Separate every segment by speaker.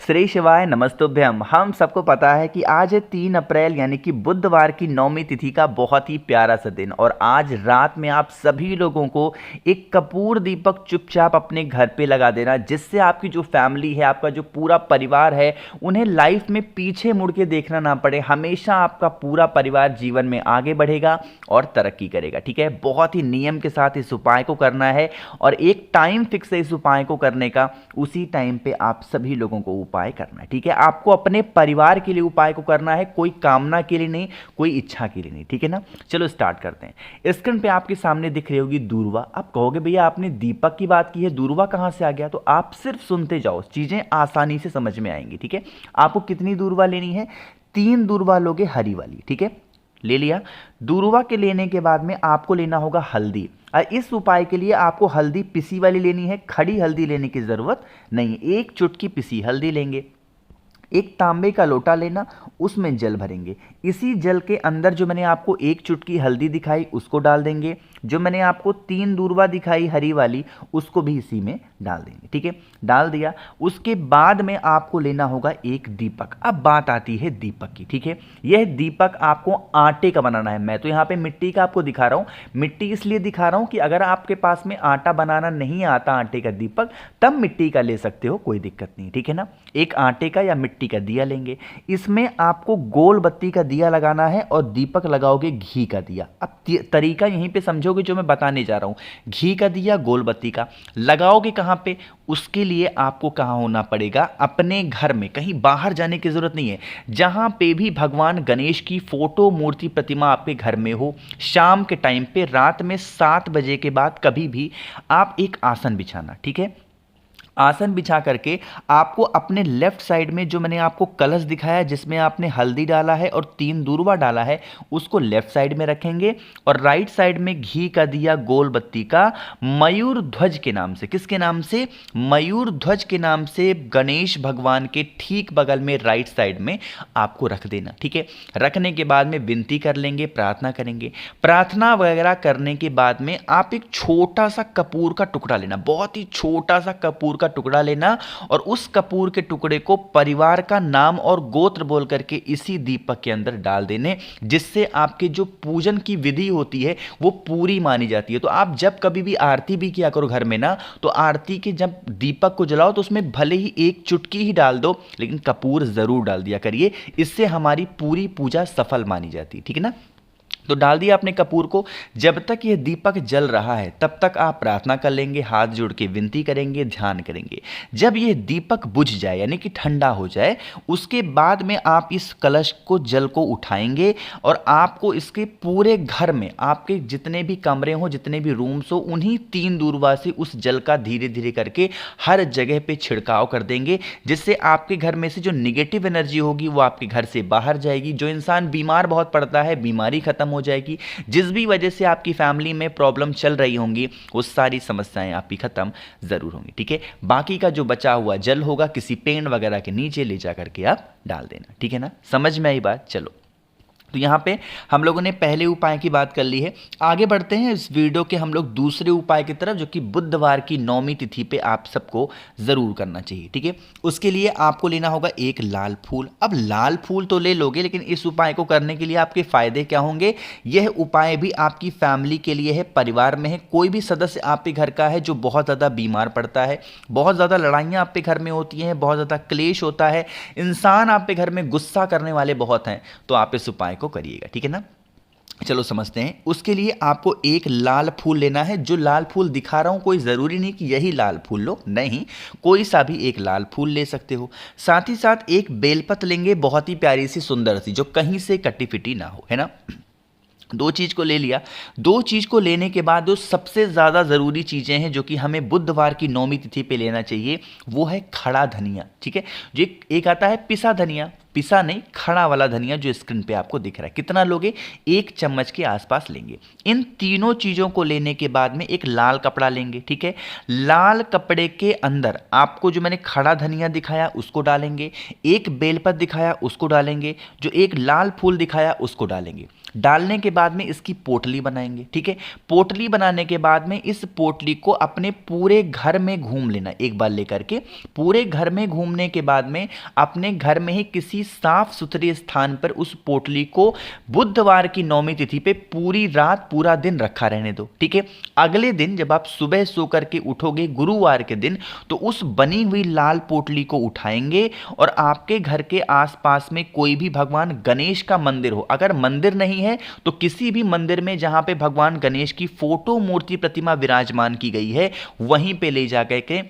Speaker 1: श्री शिवाय नमस्तुभ्यम। हम सबको पता है कि आज है 3 अप्रैल यानी कि बुधवार की 9वीं तिथि का बहुत ही प्यारा सा दिन। और आज रात में आप सभी लोगों को एक कपूर दीपक चुपचाप अपने घर पे लगा देना, जिससे आपकी जो फैमिली है, आपका जो पूरा परिवार है, उन्हें लाइफ में पीछे मुड़ के देखना ना पड़े। हमेशा आपका पूरा परिवार जीवन में आगे बढ़ेगा और तरक्की करेगा। ठीक है, बहुत ही नियम के साथ इस उपाय को करना है और एक टाइम फिक्स है इस उपाय को करने का। उसी टाइम पे आप सभी लोगों को उपाय करना है। ठीक है, आपको अपने परिवार के लिए उपाय को करना है, कोई कामना के लिए नहीं, कोई इच्छा के लिए नहीं। ठीक है ना, चलो स्टार्ट करते हैं। स्क्रीन पे आपके सामने दिख रही होगी दूर्वा। आप कहोगे भैया आपने दीपक की बात की है, दूर्वा कहां से आ गया? तो आप सिर्फ सुनते जाओ, चीजें आसानी से समझ में आएंगी। ठीक है, आपको कितनी दूर्वा लेनी है? 3 दूर्वा लोगे, हरी वाली। ठीक है, ले लिया। दूर्वा के लेने के बाद में आपको लेना होगा हल्दी। इस उपाय के लिए आपको हल्दी पिसी वाली लेनी है, खड़ी हल्दी लेने की जरूरत नहीं। 1 चुटकी पिसी हल्दी लेंगे। एक तांबे का लोटा लेना, उसमें जल भरेंगे। इसी जल के अंदर जो मैंने आपको 1 चुटकी हल्दी दिखाई उसको डाल देंगे। जो मैंने आपको 3 दूर्वा दिखाई हरी वाली, उसको भी इसी में डाल देंगे। ठीक है, डाल दिया। उसके बाद में आपको लेना होगा एक दीपक। अब बात आती है दीपक की। ठीक है, यह दीपक आपको आटे का बनाना है। मैं तो यहाँ पे मिट्टी का आपको दिखा रहा हूँ। मिट्टी इसलिए दिखा रहा हूँ कि अगर आपके पास में आटा बनाना नहीं आता, आटे का दीपक, तब मिट्टी का ले सकते हो, कोई दिक्कत नहीं। ठीक है ना, एक आटे का या मिट्टी का दिया लेंगे। इसमें आपको गोल बत्ती का दिया लगाना है और दीपक लगाओगे घी का दिया। अब तरीका यहीं पे समझोगे जो मैं बताने जा रहा हूं। घी का दिया गोल बत्ती का लगाओगे कहां पे? उसके लिए आपको कहां होना पड़ेगा? अपने घर में, कहीं बाहर जाने की जरूरत नहीं है। जहां पे भी भगवान गणेश की फोटो मूर्ति प्रतिमा आपके घर में हो, शाम के टाइम पे, रात में 7 बजे के बाद कभी भी आप एक आसन बिछाना। ठीक है, आसन बिछा करके आपको अपने लेफ्ट साइड में जो मैंने आपको कलश दिखाया है, जिसमें आपने हल्दी डाला है और 3 दूर्वा डाला है, उसको लेफ्ट साइड में रखेंगे। और राइट साइड में घी का दिया गोल बत्ती का मयूर ध्वज के नाम से, किसके नाम से? मयूर ध्वज के नाम से, गणेश भगवान के ठीक बगल में राइट साइड में आपको रख देना। ठीक है, रखने के बाद में विनती कर लेंगे, प्रार्थना करेंगे। प्रार्थना वगैरह करने के बाद में आप एक छोटा सा कपूर का टुकड़ा लेना, बहुत ही छोटा सा कपूर का टुकड़ा लेना, और उस कपूर के टुकड़े को परिवार का नाम और गोत्र बोल करके इसी दीपक के अंदर डाल देने, जिससे आपके जो पूजन की विधि होती है वो पूरी मानी जाती है। तो आप जब कभी भी आरती भी किया करो घर में ना, तो आरती के जब दीपक को जलाओ तो उसमें भले ही 1 चुटकी ही डाल दो, लेकिन कपूर जरूर डाल दिया करिए। इससे हमारी पूरी पूजा सफल मानी जाती है। ठीक है ना, तो डाल दिया आपने कपूर को। जब तक यह दीपक जल रहा है तब तक आप प्रार्थना कर लेंगे, हाथ जोड़ के विनती करेंगे, ध्यान करेंगे। जब यह दीपक बुझ जाए यानी कि ठंडा हो जाए, उसके बाद में आप इस कलश को, जल को उठाएंगे और आपको इसके पूरे घर में, आपके जितने भी कमरे हो, जितने भी रूम्स हो, उन्हीं 3 दूर्वा से उस जल का धीरे धीरे करके हर जगह पे छिड़काव कर देंगे, जिससे आपके घर में से जो निगेटिव एनर्जी होगी वो आपके घर से बाहर जाएगी। जो इंसान बीमार बहुत पड़ता है, बीमारी खत्म हो जाएगी। जिस भी वजह से आपकी फैमिली में प्रॉब्लम चल रही होंगी, वो सारी समस्याएं आपकी खत्म जरूर होंगी। ठीक है, बाकी का जो बचा हुआ जल होगा किसी पेड़ वगैरह के नीचे ले जा करके आप डाल देना। ठीक है ना, समझ में आई बात? चलो, तो यहाँ पे हम लोगों ने पहले उपाय की बात कर ली है। आगे बढ़ते हैं इस वीडियो के हम लोग दूसरे उपाय की तरफ, जो कि बुधवार की 9वीं तिथि पे आप सबको जरूर करना चाहिए। ठीक है, उसके लिए आपको लेना होगा एक लाल फूल। अब लाल फूल तो ले लोगे, लेकिन इस उपाय को करने के लिए आपके फायदे क्या होंगे? यह उपाय भी आपकी फैमिली के लिए है, परिवार में है। कोई भी सदस्य आपके घर का है जो बहुत ज़्यादा बीमार पड़ता है, बहुत ज़्यादा लड़ाइयाँ आपके घर में होती हैं, बहुत ज़्यादा क्लेश होता है, इंसान आपके घर में गुस्सा करने वाले बहुत हैं, तो आप इस उपाय को करिएगा। ठीक है ना, चलो समझते हैं। उसके लिए आपको एक लाल फूल लेना है। जो लाल फूल दिखा रहा हूं, कोई जरूरी नहीं कि यही लाल फूल लो, नहीं, कोई सा भी एक लाल फूल ले सकते हो। साथ ही साथ एक बेलपत लेंगे, बहुत ही प्यारी सी, सुंदर सी, जो कहीं से कटी फिटी ना हो, है ना। 2 चीज़ को ले लिया। 2 चीज़ को लेने के बाद जो सबसे ज़्यादा ज़रूरी चीज़ें हैं जो कि हमें बुधवार की 9वीं तिथि पे लेना चाहिए, वो है खड़ा धनिया। ठीक है, जो एक आता है पिसा धनिया, पिसा नहीं, खड़ा वाला धनिया जो स्क्रीन पे आपको दिख रहा है। कितना लोगे? 1 चम्मच के आसपास लेंगे। इन तीनों चीज़ों को लेने के बाद में एक लाल कपड़ा लेंगे। ठीक है, लाल कपड़े के अंदर आपको जो मैंने खड़ा धनिया दिखाया उसको डालेंगे, एक बेलपत दिखाया उसको डालेंगे, जो एक लाल फूल दिखाया उसको डालेंगे। डालने के बाद में इसकी पोटली बनाएंगे, ठीक है। पोटली बनाने के बाद में इस पोटली को अपने पूरे घर में घूम लेना, एक बार लेकर के पूरे घर में घूमने के बाद में अपने घर में ही किसी साफ सुथरे स्थान पर उस पोटली को बुधवार की 9वीं तिथि पे पूरी रात पूरा दिन रखा रहने दो, ठीक है। अगले दिन जब आप सुबह सो करके उठोगे गुरुवार के दिन, तो उस बनी हुई लाल पोटली को उठाएंगे और आपके घर के आसपास में कोई भी भगवान गणेश का मंदिर हो, अगर मंदिर नहीं है तो किसी भी मंदिर में जहां पे भगवान गणेश की फोटो मूर्ति प्रतिमा विराजमान की गई है वहीं पे ले जा के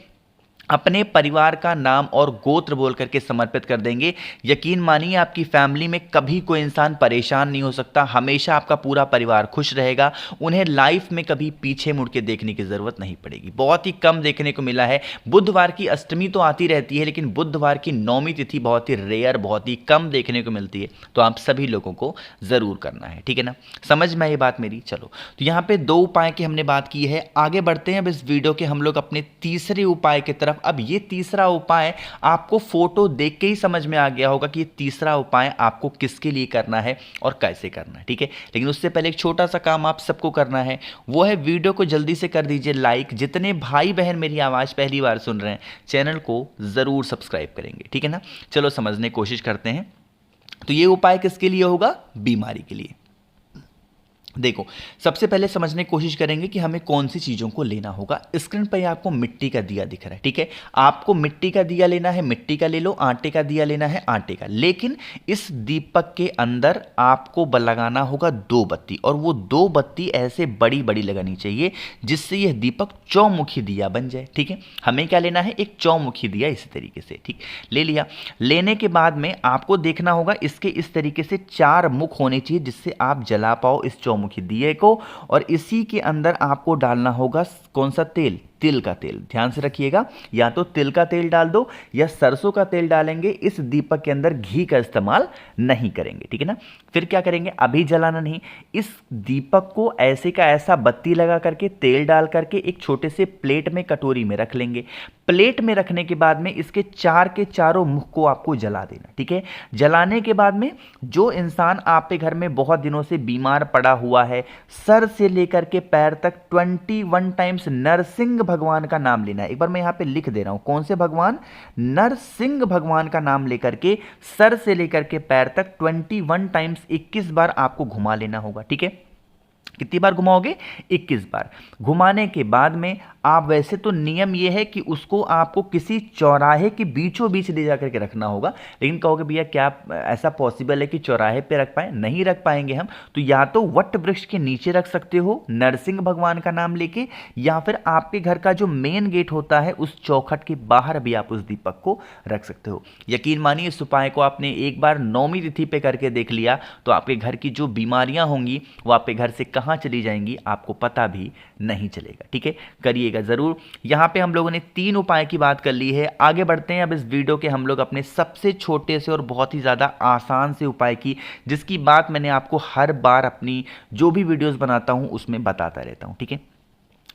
Speaker 1: अपने परिवार का नाम और गोत्र बोल करके समर्पित कर देंगे। यकीन मानिए आपकी फैमिली में कभी कोई इंसान परेशान नहीं हो सकता, हमेशा आपका पूरा परिवार खुश रहेगा, उन्हें लाइफ में कभी पीछे मुड़ के देखने की जरूरत नहीं पड़ेगी। बहुत ही कम देखने को मिला है। बुधवार की अष्टमी तो आती रहती है, लेकिन बुधवार की 9वीं तिथि बहुत ही रेयर, बहुत ही कम देखने को मिलती है। तो आप सभी लोगों को जरूर करना है, ठीक है ना। समझ में ये बात मेरी। चलो, तो यहाँ पे 2 उपाय की हमने बात की है। आगे बढ़ते हैं अब इस वीडियो के हम लोग अपने तीसरे उपाय की तरफ। अब ये तीसरा उपाय आपको फोटो देख के ही समझ में आ गया होगा कि ये तीसरा उपाय आपको किसके लिए करना है और कैसे करना है, ठीक है। लेकिन उससे पहले एक छोटा सा काम आप सबको करना है, वो है वीडियो को जल्दी से कर दीजिए लाइक। जितने भाई बहन मेरी आवाज़ पहली बार सुन रहे हैं चैनल को ज़रूर सब्सक्राइब करेंगे, ठीक है ना। चलो समझने की कोशिश करते हैं। तो ये उपाय किसके लिए होगा? बीमारी के लिए। देखो, सबसे पहले समझने की कोशिश करेंगे कि हमें कौन सी चीज़ों को लेना होगा। स्क्रीन पर आपको मिट्टी का दिया दिख रहा है, ठीक है। आपको मिट्टी का दिया लेना है, मिट्टी का ले लो। आटे का दिया लेना है, आटे का। लेकिन इस दीपक के अंदर आपको लगाना होगा 2 बत्ती, और वो 2 बत्ती ऐसे बड़ी बड़ी लगानी चाहिए जिससे यह दीपक चौमुखी दिया बन जाए, ठीक है। हमें क्या लेना है? एक चौमुखी दिया, इसी तरीके से, ठीक। ले लिया। लेने के बाद में आपको देखना होगा इसके इस तरीके से 4 मुख होने चाहिए जिससे आप जला पाओ इस चौमुखी दिए को। और इसी के अंदर आपको डालना होगा कौन सा तेल? तिल का तेल। ध्यान से रखिएगा, या तो तिल का तेल डाल दो या सरसों का तेल डालेंगे। इस दीपक के अंदर घी का इस्तेमाल नहीं करेंगे, ठीक है ना। फिर क्या करेंगे? अभी जलाना नहीं, इस दीपक को ऐसे का ऐसा बत्ती लगा करके तेल डाल करके एक छोटे से प्लेट में, कटोरी में रख लेंगे। प्लेट में रखने के बाद में इसके 4 के चारों मुख को आपको जला देना, ठीक है। जलाने के बाद में जो इंसान आपके घर में बहुत दिनों से बीमार पड़ा हुआ है, सर से लेकर के पैर तक 21 टाइम्स नरसिंह भगवान का नाम लेना है। एक बार मैं यहां पे लिख दे रहा हूं, कौन से भगवान? नरसिंह भगवान का नाम लेकर के सर से लेकर के पैर तक 21 टाइम्स 21 बार आपको घुमा लेना होगा, ठीक है। कितनी बार घुमाओगे? 21 बार। घुमाने के बाद में आप, वैसे तो नियम यह है कि उसको आपको किसी चौराहे के बीचों बीच ले जाकर के रखना होगा, लेकिन कहोगे भैया क्या ऐसा पॉसिबल है कि चौराहे पे रख पाए? नहीं रख पाएंगे हम। तो या तो वट वृक्ष के नीचे रख सकते हो नरसिंह भगवान का नाम लेके, या फिर आपके घर का जो मेन गेट होता है उस चौखट के बाहर भी आप उस दीपक को रख सकते हो। यकीन मानिए इस उपाय को आपने एक बार 9वीं तिथि पे करके देख लिया तो आपके घर की जो बीमारियां होंगी वो आपके घर से कहां चली जाएंगी आपको पता भी नहीं चलेगा, ठीक है। करिएगा जरूर। यहां पे हम लोगों ने 3 उपाय की बात कर ली है। आगे बढ़ते हैं अब इस वीडियो के हम लोग अपने सबसे छोटे से और बहुत ही ज्यादा आसान से उपाय की, जिसकी बात मैंने आपको हर बार अपनी जो भी वीडियोस बनाता हूं उसमें बताता रहता हूं, ठीक है।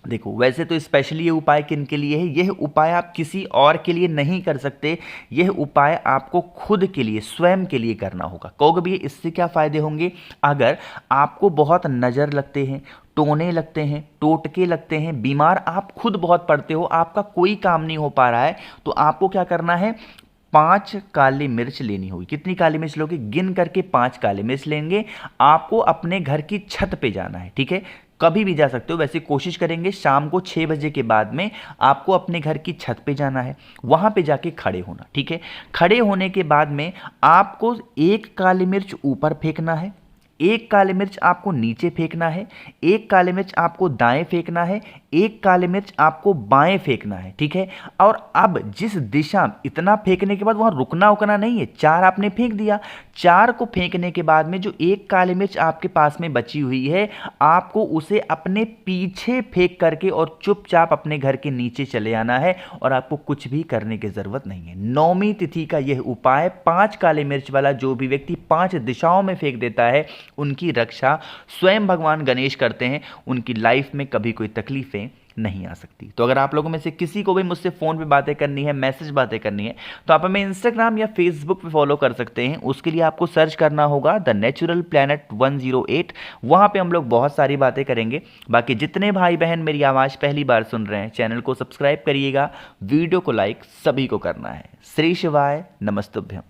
Speaker 1: देखो, वैसे तो स्पेशली ये उपाय किन के लिए है? यह उपाय आप किसी और के लिए नहीं कर सकते, यह उपाय आपको खुद के लिए, स्वयं के लिए करना होगा। कहोगे भैया इससे क्या फायदे होंगे? अगर आपको बहुत नज़र लगते हैं, टोने लगते हैं, टोटके लगते हैं, बीमार आप खुद बहुत पड़ते हो, आपका कोई काम नहीं हो पा रहा है, तो आपको क्या करना है? 5 काली मिर्च लेनी होगी। कितनी काली मिर्च लोगे? गिन करके 5 काली मिर्च लेंगे। आपको अपने घर की छत पे जाना है, ठीक है। कभी भी जा सकते हो, वैसे कोशिश करेंगे शाम को 6 बजे के बाद में आपको अपने घर की छत पे जाना है, वहां पे जाके खड़े होना, ठीक है। खड़े होने के बाद में आपको 1 काली मिर्च ऊपर फेंकना है, 1 काली मिर्च आपको नीचे फेंकना है, 1 काली मिर्च आपको दाएं फेंकना है, 1 काली मिर्च आपको बाएं फेंकना है, ठीक है। और अब जिस दिशा, इतना फेंकने के बाद वहां रुकना उकना नहीं है, 4 आपने फेंक दिया। 4 को फेंकने के बाद में जो 1 काली मिर्च आपके पास में बची हुई है, आपको उसे अपने पीछे फेंक करके और चुपचाप अपने घर के नीचे चले आना है, और आपको कुछ भी करने की जरूरत नहीं है। 9वीं तिथि का यह उपाय 5 काली मिर्च वाला जो भी व्यक्ति 5 दिशाओं में फेंक देता है, उनकी रक्षा स्वयं भगवान गणेश करते हैं। उनकी लाइफ में कभी कोई तकलीफें नहीं आ सकती। तो अगर आप लोगों में से किसी को भी मुझसे फ़ोन पे बातें करनी है, मैसेज बातें करनी है, तो आप हमें इंस्टाग्राम या फेसबुक पे फॉलो कर सकते हैं। उसके लिए आपको सर्च करना होगा द नेचुरल प्लैनेट 108। वहाँ पे हम लोग बहुत सारी बातें करेंगे। बाकी जितने भाई बहन मेरी आवाज़ पहली बार सुन रहे हैं, चैनल को सब्सक्राइब करिएगा, वीडियो को लाइक सभी को करना है। श्री शिवाय, नमस्तुभ्यम।